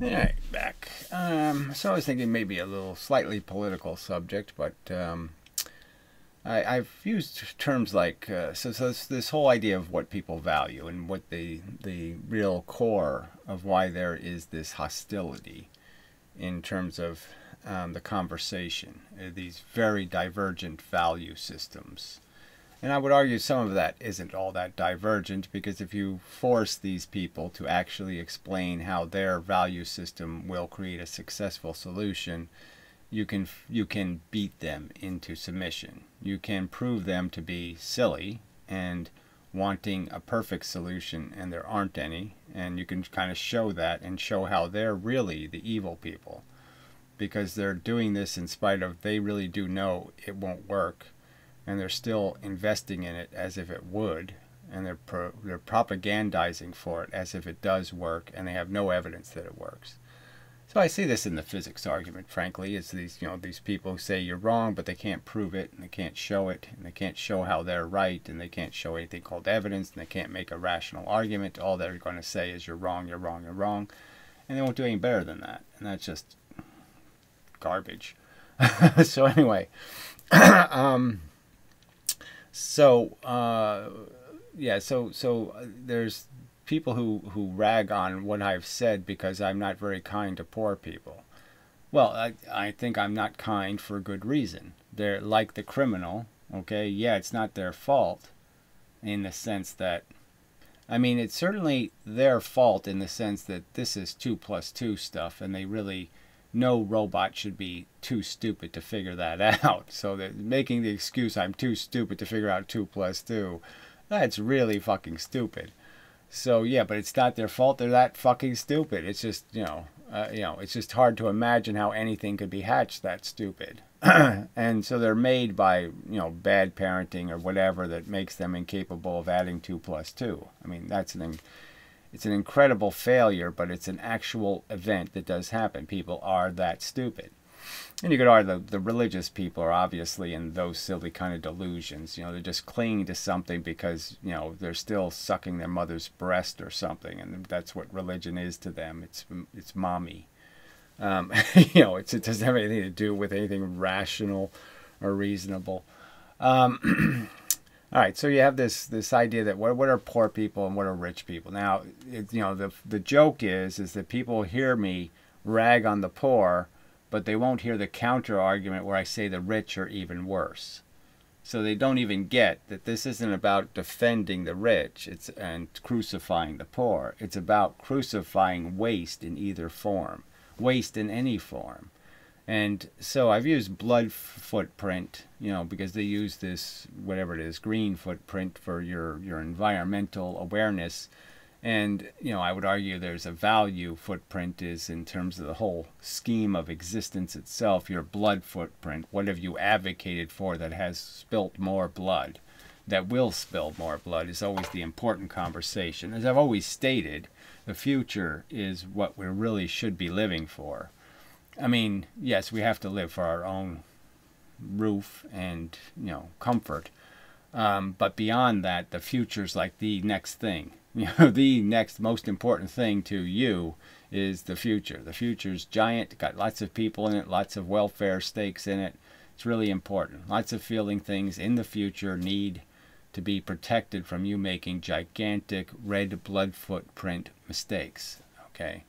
All right, back. So I was thinking maybe a little slightly political subject, but I've used terms like, so this whole idea of what people value and what the real core of why there is this hostility in terms of the conversation, these very divergent value systems. And I would argue some of that isn't all that divergent, because if you force these people to actually explain how their value system will create a successful solution, you can beat them into submission. You can prove them to be silly and wanting a perfect solution, and there aren't any, and you can kind of show that and show how they're really the evil people, because they're doing this in spite of they really do know it won't work, and they're still investing in it as if it would, and they're propagandizing for it as if it does work, and they have no evidence that it works. So I see this in the physics argument, frankly. It's these people who say you're wrong, but they can't prove it, and they can't show it, and they can't show how they're right, and they can't show anything called evidence, and they can't make a rational argument. All they're going to say is you're wrong, you're wrong, you're wrong, and they won't do any better than that. And that's just garbage. So anyway, um, so yeah, so there's people who rag on what I've said because I'm not very kind to poor people. Well, I think I'm not kind for good reason. They're like the criminal, okay? Yeah, it's not their fault in the sense that, I mean, it's certainly their fault in the sense that this is 2 plus 2 stuff, and they really, no robot should be too stupid to figure that out. So that making the excuse I'm too stupid to figure out 2 plus 2, that's really fucking stupid. So yeah, but it's not their fault. They're that fucking stupid. It's just, it's just hard to imagine how anything could be hatched that stupid. And so they're made by, bad parenting or whatever that makes them incapable of adding 2 plus 2. I mean, it's an incredible failure, but it's an actual event that does happen. People are that stupid. And you could argue the religious people are obviously in those silly kind of delusions. They're just clinging to something because, they're still sucking their mother's breast or something. And that's what religion is to them. It's mommy. It doesn't have anything to do with anything rational or reasonable. All right, so you have this idea that what are poor people and what are rich people? Now, the joke is that people hear me rag on the poor, but they won't hear the counter argument where I say the rich are even worse. So they don't even get that this isn't about defending the rich and crucifying the poor. It's about crucifying waste in either form, waste in any form. And so I've used blood footprint, because they use this, whatever it is, green footprint for your environmental awareness. And, I would argue there's a value footprint is in terms of the whole scheme of existence itself, your blood footprint. What have you advocated for that has spilt more blood, that will spill more blood is always the important conversation. As I've always stated, the future is what we really should be living for. I mean, yes, we have to live for our own roof and, comfort. But beyond that, the future's like the next thing. The next most important thing to you is the future. The future's giant, got lots of people in it, lots of welfare stakes in it. It's really important. Lots of feeling things in the future need to be protected from you making gigantic red blood footprint mistakes. Okay.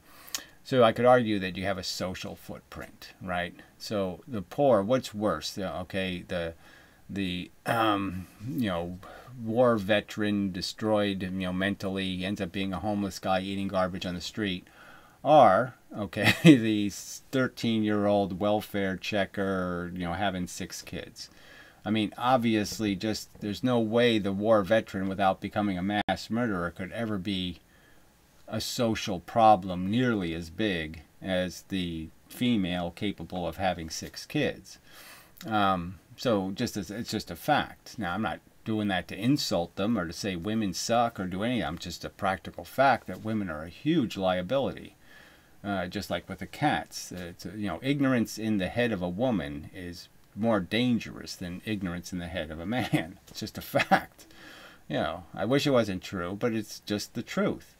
So I could argue that you have a social footprint, right? So the poor, what's worse? Okay, the war veteran destroyed, mentally, ends up being a homeless guy eating garbage on the street, or okay, the 13-year-old welfare checker, having 6 kids. I mean, obviously, there's no way the war veteran without becoming a mass murderer could ever be a social problem nearly as big as the female capable of having 6 kids. So it's just a fact. Now, I'm not doing that to insult them or to say women suck or do anything. I'm just a practical fact that women are a huge liability. Just like with the cats. Ignorance in the head of a woman is more dangerous than ignorance in the head of a man. It's just a fact. I wish it wasn't true, but it's just the truth.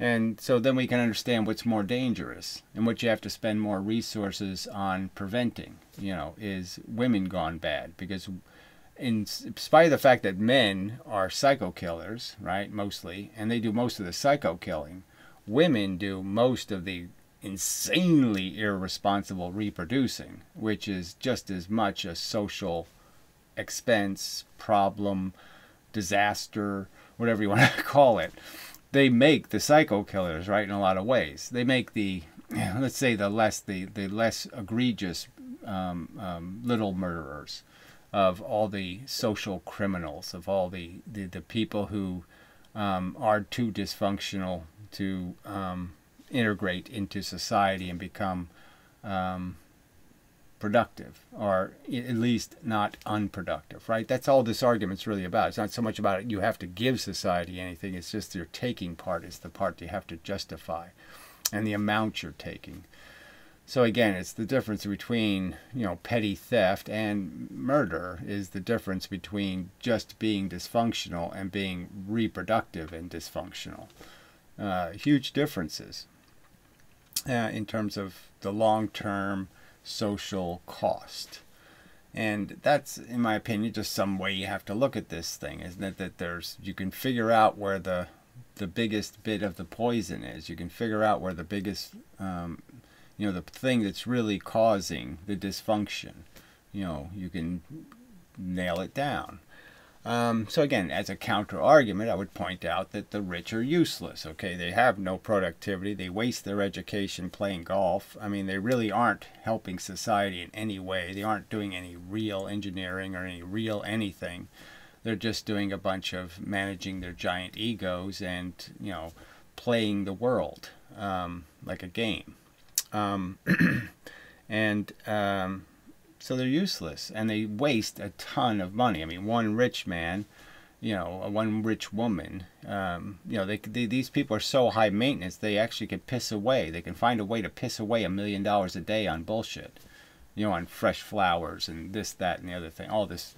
And so then we can understand what's more dangerous and what you have to spend more resources on preventing, is women gone bad. Because in spite of the fact that men are psycho killers, right, mostly, and they do most of the psycho killing, women do most of the insanely irresponsible reproducing, which is just as much a social expense, problem, disaster, whatever you want to call it. They make the psycho killers, right, in a lot of ways. They make the, let's say, the less egregious little murderers of all the social criminals, of all the people who are too dysfunctional to integrate into society and become productive, or at least not unproductive, right? That's all this argument's really about. It's not so much about it, you have to give society anything. It's just your taking part is the part you have to justify, and the amount you're taking. So again, it's the difference between, petty theft and murder is the difference between just being dysfunctional and being reproductive and dysfunctional. Huge differences in terms of the long-term social cost. And that's, in my opinion, just some way you have to look at this thing, isn't it? That you can figure out where the biggest bit of the poison is. You can figure out where the biggest, the thing that's really causing the dysfunction, you can nail it down. So again, as a counter argument, I would point out that the rich are useless. Okay, they have no productivity. They waste their education playing golf. I mean, they really aren't helping society in any way. They aren't doing any real engineering or any real anything. They're just doing a bunch of managing their giant egos and, playing the world like a game. So they're useless, and they waste a ton of money. I mean, one rich man, one rich woman, these people are so high maintenance, they actually can piss away. They can find a way to piss away $1 million a day on bullshit, on fresh flowers and this, that, and the other thing. All this,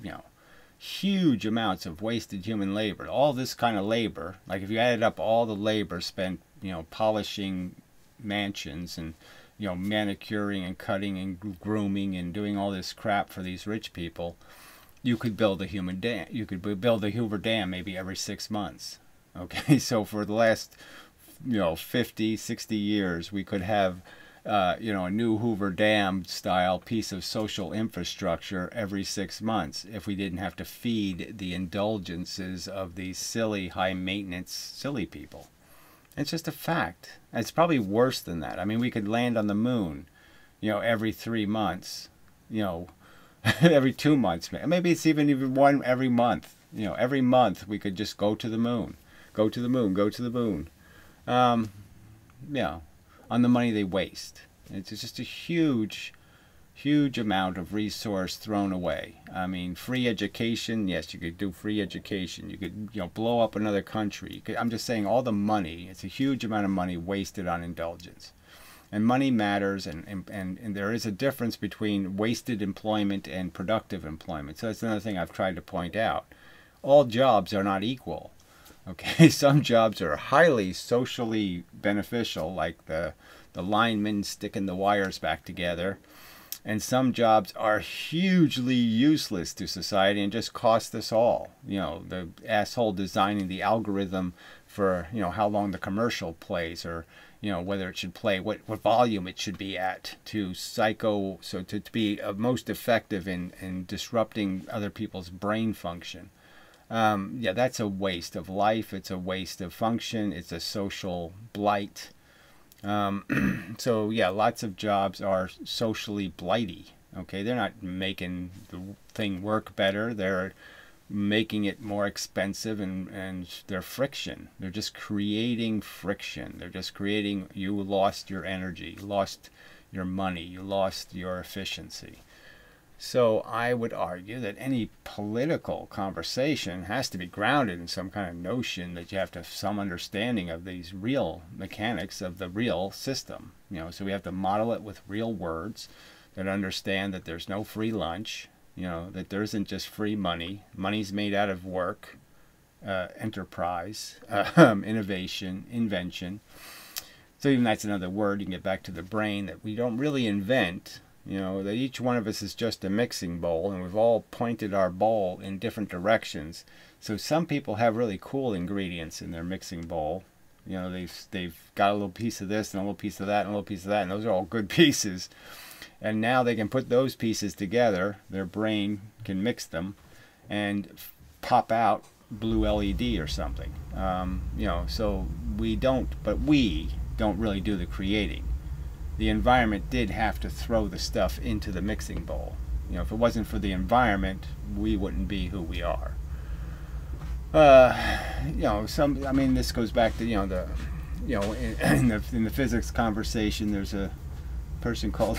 huge amounts of wasted human labor. All this kind of labor, like if you added up all the labor spent, polishing mansions and, manicuring and cutting and grooming and doing all this crap for these rich people, you could build a human dam. You could build a Hoover Dam maybe every 6 months. Okay, so for the last, 50, 60 years, we could have, a new Hoover Dam style piece of social infrastructure every 6 months if we didn't have to feed the indulgences of these silly, high maintenance, silly people. It's just a fact. It's probably worse than that. I mean, we could land on the moon, every 3 months, every 2 months. Maybe it's even one every month. Every month we could just go to the moon, go to the moon, go to the moon. On the money they waste. It's just a huge amount of resource thrown away. I mean, free education, yes, you could do free education. You could, blow up another country. I'm just saying all the money, it's a huge amount of money wasted on indulgence. And money matters, and there is a difference between wasted employment and productive employment. So that's another thing I've tried to point out. All jobs are not equal. Okay, some jobs are highly socially beneficial, like the linemen sticking the wires back together. And some jobs are hugely useless to society and just cost us all. The asshole designing the algorithm for, how long the commercial plays, or, whether it should play, what volume it should be at to be most effective in disrupting other people's brain function. That's a waste of life. It's a waste of function. It's a social blight. So yeah, lots of jobs are socially blighty. Okay, they're not making the thing work better. They're making it more expensive, and they're friction. They're just creating friction. They're just creating, you lost your energy, you lost your money, you lost your efficiency. So I would argue that any political conversation has to be grounded in some kind of notion that you have to have some understanding of these real mechanics of the real system. So we have to model it with real words that understand that there's no free lunch, that there isn't just free money. Money's made out of work, enterprise, innovation, invention. So even that's another word. You can get back to the brain, that we don't really invent. That each one of us is just a mixing bowl, and we've all pointed our bowl in different directions. So some people have really cool ingredients in their mixing bowl. They've got a little piece of this and a little piece of that and a little piece of that, and those are all good pieces. And now they can put those pieces together. Their brain can mix them and pop out blue LED or something. So we don't really do the creating. The environment did have to throw the stuff into the mixing bowl. If it wasn't for the environment, we wouldn't be who we are. This goes back to, in the physics conversation, there's a person called,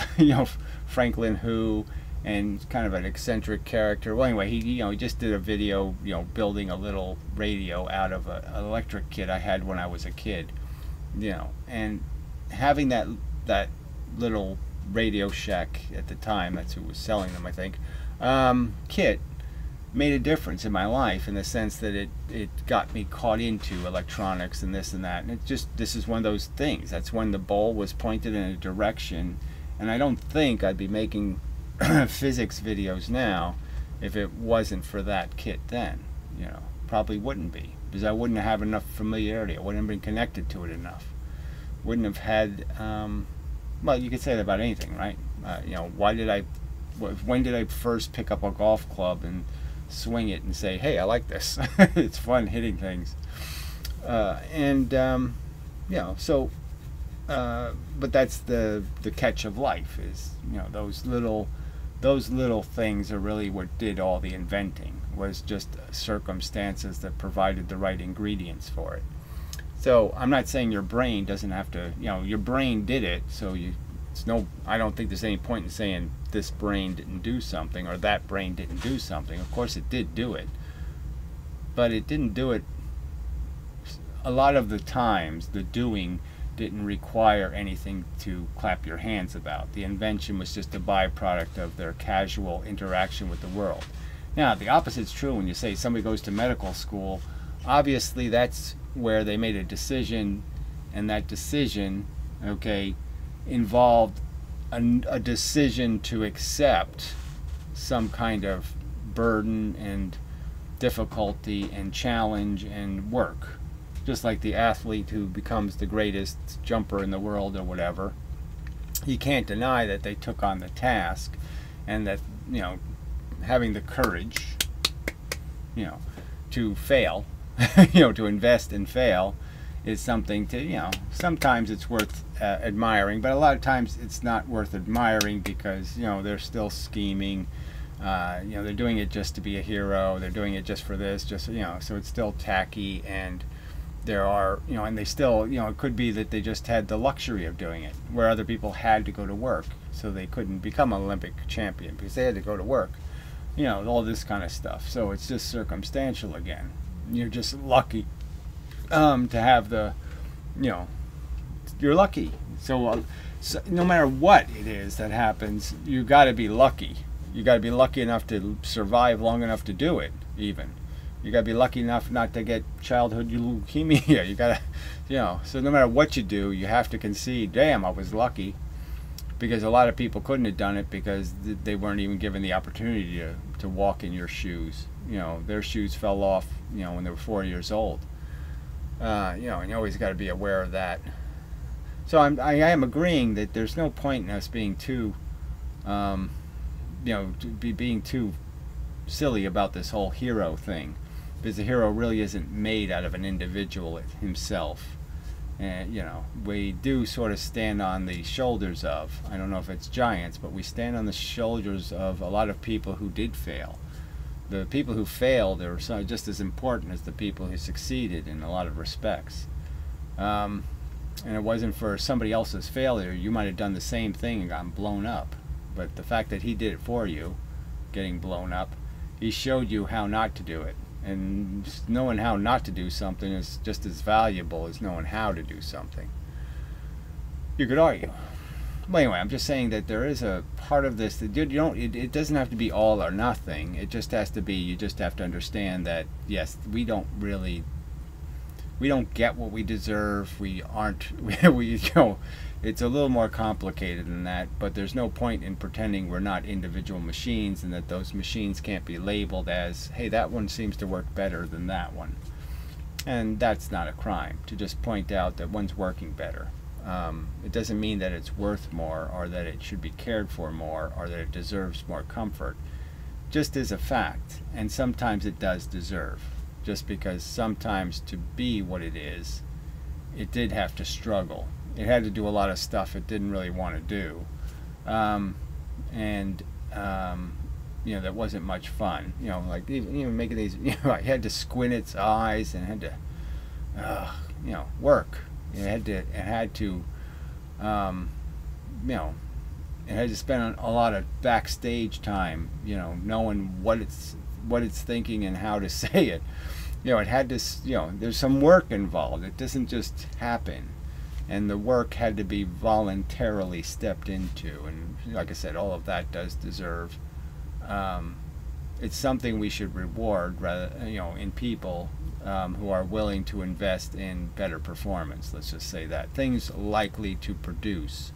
Franklin Hu, and kind of an eccentric character. Well, anyway, he just did a video, building a little radio out of an electric kit I had when I was a kid, and having that little Radio Shack at the time, that's who was selling them, I think, kit made a difference in my life, in the sense that it got me caught into electronics and this and that. And this is one of those things. That's when the bowl was pointed in a direction, And I don't think I'd be making physics videos now if it wasn't for that kit then. You know, probably wouldn't be, because I wouldn't have enough familiarity. I wouldn't have been connected to it enough. Wouldn't have had, well, you could say that about anything, right? You know, when did I first pick up a golf club and swing it and say, hey, I like this. It's fun hitting things. You know, so, but that's the catch of life, is, you know, those little things are really what did all the inventing, was just circumstances that provided the right ingredients for it. So I'm not saying your brain doesn't have to, you know, your brain did it, so I don't think there's any point in saying this brain didn't do something or that brain didn't do something. Of course it did do it, but it didn't do it, a lot of the times the doing didn't require anything to clap your hands about. The invention was just a byproduct of their casual interaction with the world. Now, the opposite's true when you say somebody goes to medical school. Obviously, that's where they made a decision, and that decision, okay, involved a decision to accept some kind of burden and difficulty and challenge and work. Just like the athlete who becomes the greatest jumper in the world or whatever, you can't deny that they took on the task, and that, you know, having the courage, you know, to fail, you know, to invest and fail, is something to, you know, sometimes it's worth admiring, but a lot of times it's not worth admiring, because, you know, they're still scheming. You know, they're doing it just to be a hero. They're doing it just for this, just, you know, so it's still tacky. And there are, you know, and they still, you know, it could be that they just had the luxury of doing it, where other people had to go to work, so they couldn't become an Olympic champion because they had to go to work. You know, all this kind of stuff. So it's just circumstantial again. You're just lucky to have the, you know, you're lucky. So, so no matter what it is that happens, you got to be lucky. You got to be lucky enough to survive long enough to do it, even. You got to be lucky enough not to get childhood leukemia. You got to, you know, so no matter what you do, you have to concede, damn, I was lucky. Because a lot of people couldn't have done it because they weren't even given the opportunity to walk in your shoes. You know, their shoes fell off, you know, when they were 4 years old. You know, and you always got to be aware of that. So I am agreeing that there's no point in us being too, you know, being too silly about this whole hero thing, because the hero really isn't made out of an individual himself. And, you know, we do sort of stand on the shoulders of, I don't know if it's giants, but we stand on the shoulders of a lot of people who did fail. The people who failed are just as important as the people who succeeded in a lot of respects. And it wasn't for somebody else's failure, you might have done the same thing and gotten blown up. But the fact that he did it for you, getting blown up, he showed you how not to do it. And knowing how not to do something is just as valuable as knowing how to do something. You could argue. But anyway, I'm just saying that there is a part of this that you don't, it doesn't have to be all or nothing. It just has to be, you just have to understand that, yes, we don't get what we deserve. We aren't, you know, it's a little more complicated than that, but there's no point in pretending we're not individual machines, and that those machines can't be labeled as, hey, that one seems to work better than that one. And that's not a crime, to just point out that one's working better. It doesn't mean that it's worth more, or that it should be cared for more, or that it deserves more comfort. Just is a fact, and sometimes it does deserve. Just because sometimes to be what it is, it did have to struggle. It had to do a lot of stuff it didn't really want to do. You know, that wasn't much fun. You know, like even making these, you know, it had to squint its eyes and had to, you know, work. It had to, you know, it had to spend a lot of backstage time, you know, knowing what it's thinking and how to say it. You know, it had to, you know, there's some work involved. It doesn't just happen. And the work had to be voluntarily stepped into. And like I said, all of that does deserve, it's something we should reward, rather, you know, in people who are willing to invest in better performance. Let's just say that. Things likely to produce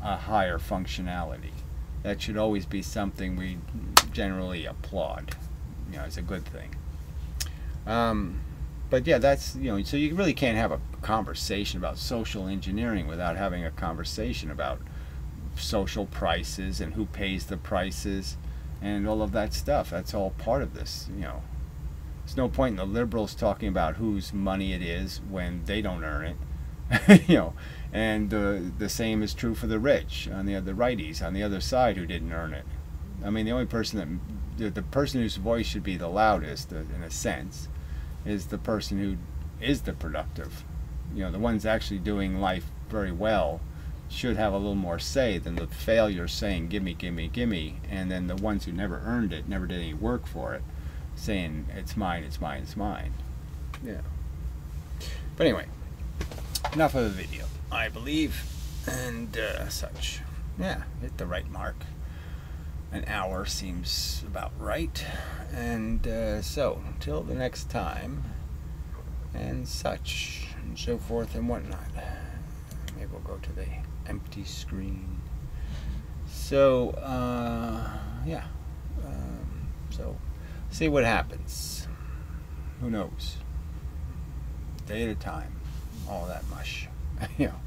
a higher functionality. That should always be something we generally applaud. You know, it's a good thing. But yeah, that's, you know, so you really can't have a conversation about social engineering without having a conversation about social prices and who pays the prices and all of that stuff. That's all part of this, you know. There's no point in the liberals talking about whose money it is when they don't earn it. You know, and the same is true for the rich on the righties on the other side who didn't earn it. I mean, the only person that the person whose voice should be the loudest, in a sense, is the person who is the productive. You know, the ones actually doing life very well should have a little more say than the failures saying gimme, gimme, gimme, and then the ones who never earned it, never did any work for it, saying it's mine, it's mine, it's mine. Yeah. But anyway, enough of the video, I believe, and such. Yeah, hit the right mark. An hour seems about right. And so, until the next time, and such, and so forth and whatnot. Maybe we'll go to the empty screen. So, yeah. So, see what happens. Who knows? Day at a time. All that mush. You know.